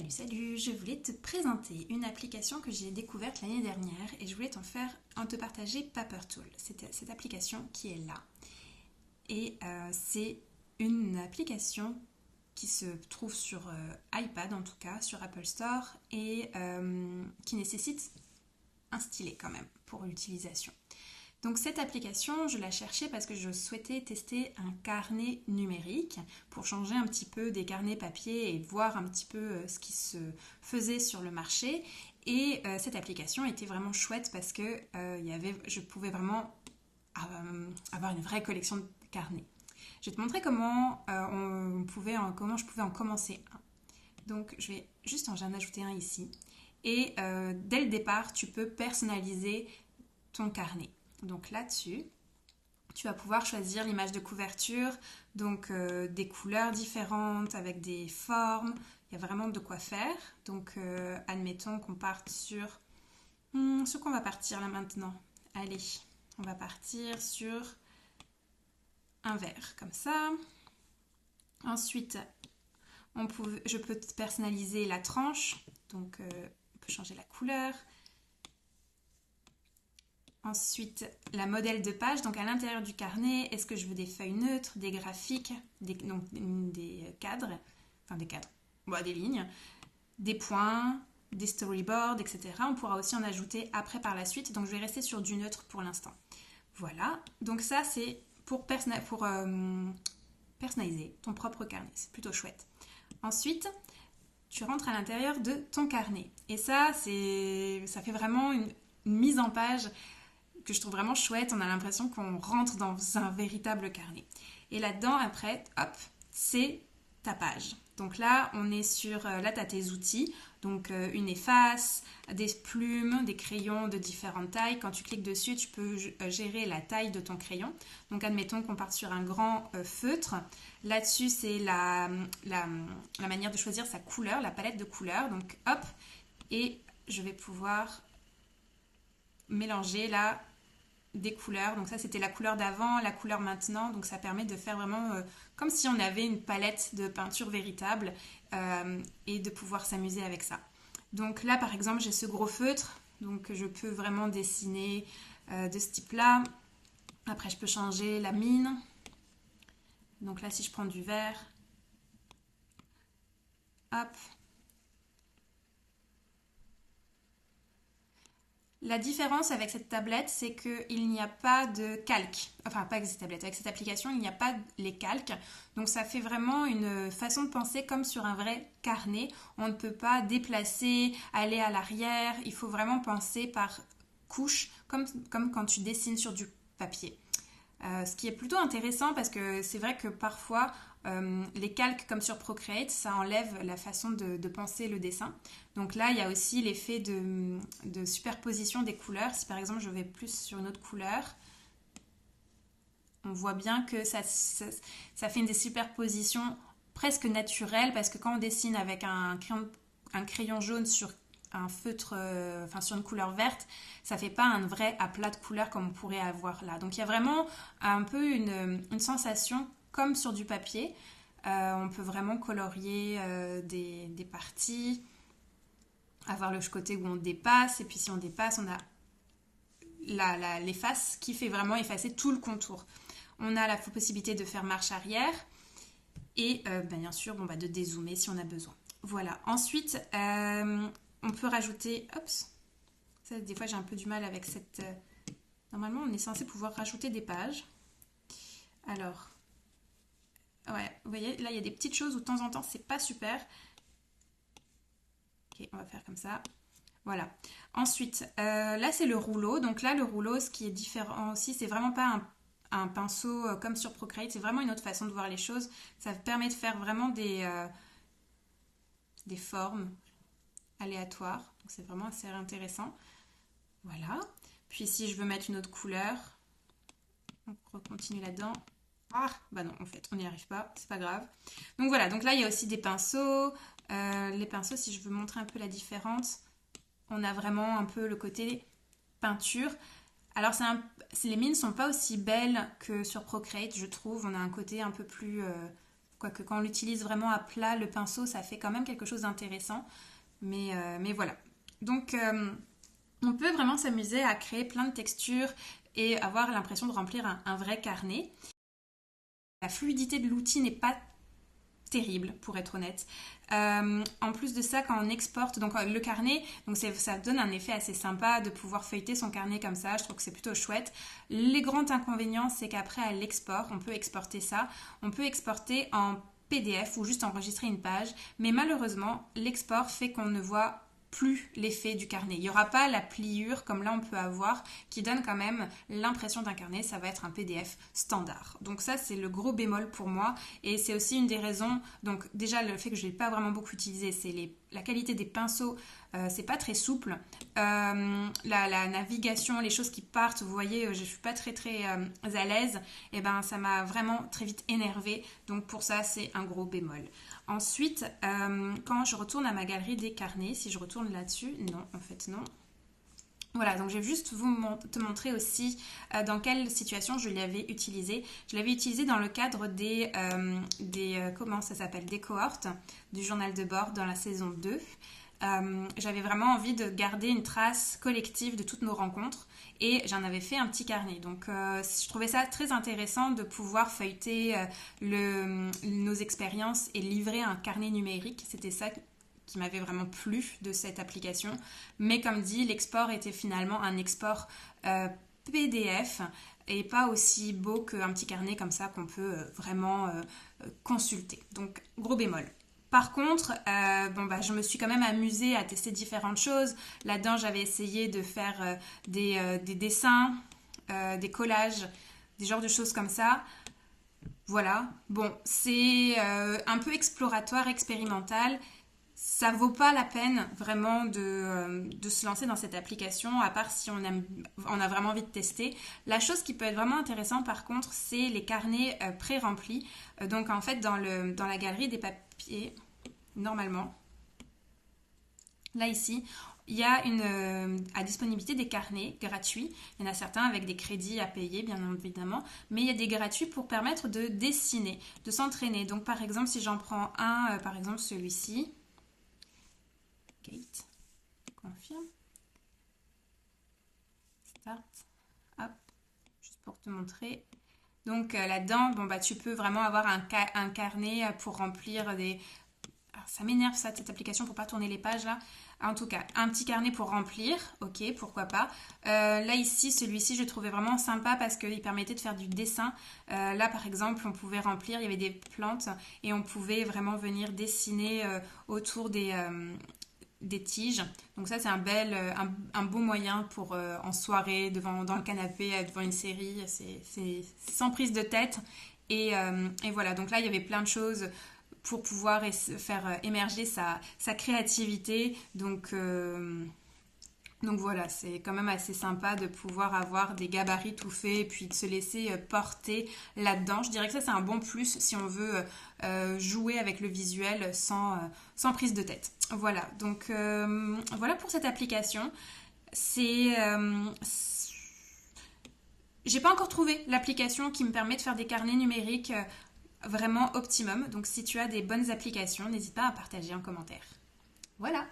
Salut, je voulais te présenter une application que j'ai découverte l'année dernière et je voulais te partager Paper Tool. C'est cette application qui est là. Et c'est une application qui se trouve sur iPad en tout cas, sur Apple Store et qui nécessite un stylet quand même pour l'utilisation. Donc cette application, je la cherchais parce que je souhaitais tester un carnet numérique pour changer un petit peu des carnets papier et voir un petit peu ce qui se faisait sur le marché. Et cette application était vraiment chouette parce que je pouvais vraiment avoir une vraie collection de carnets. Je vais te montrer comment je pouvais en commencer un. Donc je vais juste en ajouter un ici. Et dès le départ, tu peux personnaliser ton carnet. Donc là-dessus, tu vas pouvoir choisir l'image de couverture, donc des couleurs différentes avec des formes. Il y a vraiment de quoi faire. Donc admettons qu'on parte sur quoi on va partir là maintenant. Allez, on va partir sur un vert comme ça. Ensuite, je peux personnaliser la tranche. Donc on peut changer la couleur. Ensuite, la modèle de page, donc à l'intérieur du carnet, est-ce que je veux des feuilles neutres, des graphiques, des cadres, des lignes, des points, des storyboards, etc. On pourra aussi en ajouter après par la suite, donc je vais rester sur du neutre pour l'instant. Voilà, donc ça c'est pour personnaliser ton propre carnet, c'est plutôt chouette. Ensuite, tu rentres à l'intérieur de ton carnet, et ça fait vraiment une mise en page que je trouve vraiment chouette. On a l'impression qu'on rentre dans un véritable carnet. Et là-dedans, après, hop, c'est ta page. Donc là, on est là, tu as tes outils. Donc une efface, des plumes, des crayons de différentes tailles. Quand tu cliques dessus, tu peux gérer la taille de ton crayon. Donc admettons qu'on parte sur un grand feutre. Là-dessus, c'est la manière de choisir sa couleur, la palette de couleurs. Donc hop, et je vais pouvoir mélanger là des couleurs. Donc ça c'était la couleur d'avant, la couleur maintenant, donc ça permet de faire vraiment comme si on avait une palette de peinture véritable et de pouvoir s'amuser avec ça. Donc là par exemple j'ai ce gros feutre, donc je peux vraiment dessiner de ce type là. Après je peux changer la mine. Donc là si je prends du vert, hop. La différence avec cette tablette, c'est qu'il n'y a pas de calque. Enfin, pas avec cette tablette, avec cette application, il n'y a pas les calques. Donc ça fait vraiment une façon de penser comme sur un vrai carnet. On ne peut pas déplacer, aller à l'arrière. Il faut vraiment penser par couche, comme quand tu dessines sur du papier. Ce qui est plutôt intéressant parce que c'est vrai que parfois les calques comme sur Procreate, ça enlève la façon de penser le dessin. Donc là, il y a aussi l'effet de superposition des couleurs. Si par exemple je vais plus sur une autre couleur, on voit bien que ça fait une des superpositions presque naturelles parce que quand on dessine avec un crayon jaune sur un feutre, sur une couleur verte, ça fait pas un vrai aplat de couleurs comme on pourrait avoir là. Donc il y a vraiment un peu une sensation comme sur du papier. On peut vraiment colorier des parties, avoir le côté où on dépasse, et puis si on dépasse, on a l'efface qui fait vraiment effacer tout le contour. On a la possibilité de faire marche arrière et bien sûr de dézoomer si on a besoin. Voilà. Ensuite, on peut rajouter... Oups. Ça, des fois, j'ai un peu du mal avec cette... Normalement, on est censé pouvoir rajouter des pages. Alors... Ouais, vous voyez, là, il y a des petites choses où de temps en temps, c'est pas super. Ok, on va faire comme ça. Voilà. Ensuite, là, c'est le rouleau. Donc là, le rouleau, ce qui est différent aussi, c'est vraiment pas un pinceau comme sur Procreate. C'est vraiment une autre façon de voir les choses. Ça permet de faire vraiment des formes aléatoires. Donc c'est vraiment assez intéressant. Voilà. Puis si je veux mettre une autre couleur, on continue là-dedans. Ah, bah non, en fait, on n'y arrive pas, c'est pas grave. Donc voilà, donc là, il y a aussi des pinceaux. Les pinceaux, si je veux montrer un peu la différence, on a vraiment un peu le côté peinture. Alors, les mines ne sont pas aussi belles que sur Procreate, je trouve. On a un côté un peu plus Quoique quand on l'utilise vraiment à plat, le pinceau, ça fait quand même quelque chose d'intéressant. Mais voilà. Donc, on peut vraiment s'amuser à créer plein de textures et avoir l'impression de remplir un vrai carnet. La fluidité de l'outil n'est pas terrible, pour être honnête. En plus de ça, quand on exporte, donc le carnet, donc ça donne un effet assez sympa de pouvoir feuilleter son carnet comme ça. Je trouve que c'est plutôt chouette. Les grands inconvénients, c'est qu'après à l'export, on peut exporter ça. On peut exporter en PDF ou juste enregistrer une page. Mais malheureusement, l'export fait qu'on ne voit plus l'effet du carnet. Il n'y aura pas la pliure comme là on peut avoir qui donne quand même l'impression d'un carnet, ça va être un PDF standard. Donc ça c'est le gros bémol pour moi et c'est aussi une des raisons, donc déjà le fait que je ne l'ai pas vraiment beaucoup utilisé, c'est la qualité des pinceaux, c'est pas très souple. La navigation, les choses qui partent, vous voyez, je suis pas très à l'aise, et ben ça m'a vraiment très vite énervée, donc pour ça c'est un gros bémol. Ensuite, quand je retourne à ma galerie des carnets, si je retourne là-dessus, non, en fait non. Voilà, donc je vais juste te montrer aussi dans quelle situation je l'avais utilisé. Je l'avais utilisé dans le cadre comment ça s'appelle, des cohortes du journal de bord dans la saison 2. J'avais vraiment envie de garder une trace collective de toutes nos rencontres et j'en avais fait un petit carnet. Donc je trouvais ça très intéressant de pouvoir feuilleter nos expériences et livrer un carnet numérique. C'était ça qui m'avait vraiment plu de cette application. Mais comme dit, l'export était finalement un export PDF et pas aussi beau qu'un petit carnet comme ça qu'on peut vraiment consulter. Donc gros bémol. Par contre, je me suis quand même amusée à tester différentes choses. Là-dedans, j'avais essayé de faire des dessins, des collages, des genres de choses comme ça. Voilà. Bon, c'est un peu exploratoire, expérimental. Ça vaut pas la peine vraiment de se lancer dans cette application, à part si on a vraiment envie de tester. La chose qui peut être vraiment intéressante par contre, c'est les carnets pré-remplis. Donc en fait, dans la galerie des papiers, normalement, là ici, il y a à disponibilité des carnets gratuits. Il y en a certains avec des crédits à payer, bien évidemment, mais il y a des gratuits pour permettre de dessiner, de s'entraîner. Donc par exemple, si j'en prends un, par exemple celui-ci, Gate, confirme, start, hop, juste pour te montrer. Donc là-dedans, tu peux vraiment avoir un carnet pour remplir des... Alors, ça m'énerve ça, cette application pour pas tourner les pages là. En tout cas, un petit carnet pour remplir, ok, pourquoi pas. Là ici, celui-ci, je trouvais vraiment sympa parce qu'il permettait de faire du dessin. Là par exemple, on pouvait remplir, il y avait des plantes et on pouvait vraiment venir dessiner autour des tiges. Donc ça c'est un beau moyen pour en soirée, dans le canapé, devant une série, c'est sans prise de tête. Et voilà, donc là il y avait plein de choses pour pouvoir faire émerger sa créativité. Donc voilà, c'est quand même assez sympa de pouvoir avoir des gabarits tout faits et puis de se laisser porter là-dedans. Je dirais que ça c'est un bon plus si on veut jouer avec le visuel sans prise de tête. Voilà, donc voilà pour cette application. J'ai pas encore trouvé l'application qui me permet de faire des carnets numériques vraiment optimum. Donc si tu as des bonnes applications, n'hésite pas à partager en commentaire. Voilà.